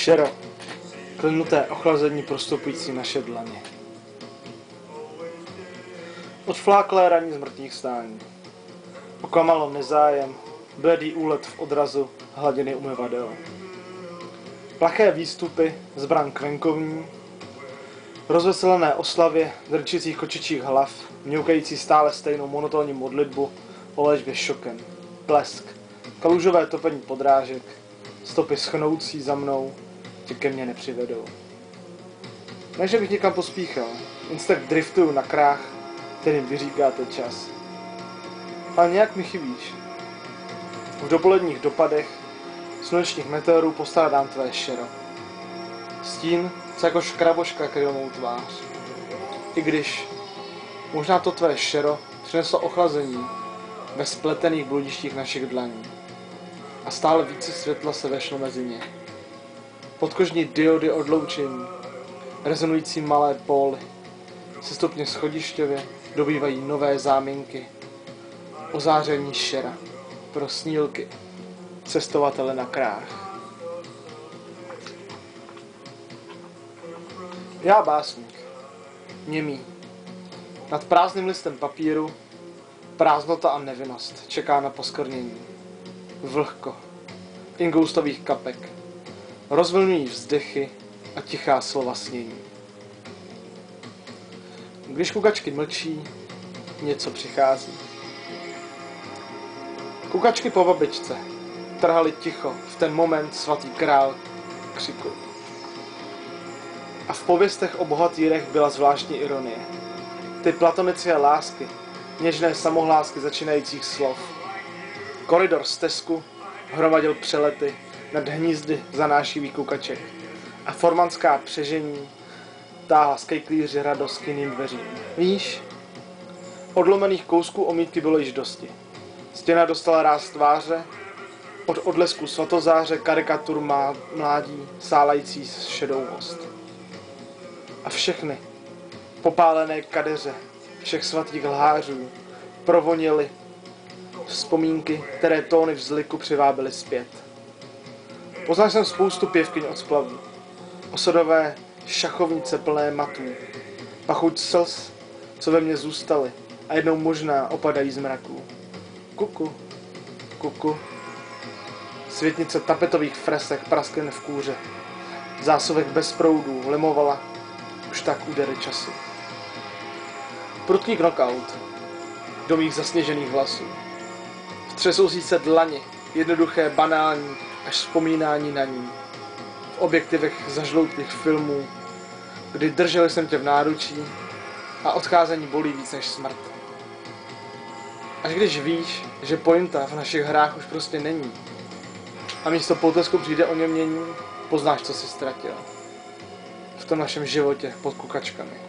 Šero, klinuté ochlazení prostupující naše dlaně. Odfláklé raní z mrtvých stání. Oklamalo nezájem, bledý úlet v odrazu hladiny umyvadel. Plaché výstupy zbran kvenkovní, rozveselené oslavě drčících kočičích hlav, mňoukající stále stejnou monotónní modlitbu o léčbě šokem, blesk, kalužové topení podrážek, stopy schnoucí za mnou tě ke mně nepřivedou. Ne, že bych někam pospíchal, instinkt driftuju na krách, kterým vyříkáte čas. Ale nějak mi chybíš. V dopoledních dopadech slunečních meteorů postrádám tvé šero. Stín se jako škraboška kryl mou tvář. I když možná to tvé šero přineslo ochlazení ve spletených bludištích našich dlaní. A stále více světla se vešlo mezi ně. Podkožní diody odloučení, rezonující malé póly, se stupně schodišťově dobývají nové záminky. Ozáření šera pro snílky, cestovatele na krách. Já básník, němý, nad prázdným listem papíru, prázdnota a nevinnost čeká na poskvrnění. Vlhko, ingoustových kapek, rozvlňují vzdechy a tichá slova snění. Když kukačky mlčí, něco přichází. Kukačky po babičce trhaly ticho v ten moment svatý král křiku. A v pověstech o bohatýrech byla zvláštní ironie. Ty platonické lásky, něžné samohlásky začínajících slov. Koridor stezku hromadil přelety nad hnízdy zanášivých kukaček a formanská přežení táhla z kejklíři radost k jiným dveřím. Víš, odlomených kousků omítky bylo již dosti. Stěna dostala ráz tváře, od odlesku svatozáře karikatur mládí sálající šedouvost. A všechny popálené kadeře všech svatých lhářů provonily vzpomínky, které tóny vzliku přivábily zpět. Poznal jsem spoustu pěvkyň od splavů, osodové šachovnice plné matů, pachuť slz, co ve mně zůstaly a jednou možná opadají z mraků. Kuku, kuku, světnice tapetových fresek prasklin v kůře, zásuvek bez proudů limovala už tak údery času. Prudký knockout do mých zasněžených vlasů. Vtřesoucí se dlani, jednoduché, banální, až vzpomínání na ní. V objektivech zažloutlých filmů, kdy držel jsem tě v náručí a odcházení bolí víc než smrt. Až když víš, že pointa v našich hrách už prostě není a místo potlesku přijde oněmění, poznáš, co jsi ztratil v tom našem životě pod kukačkami.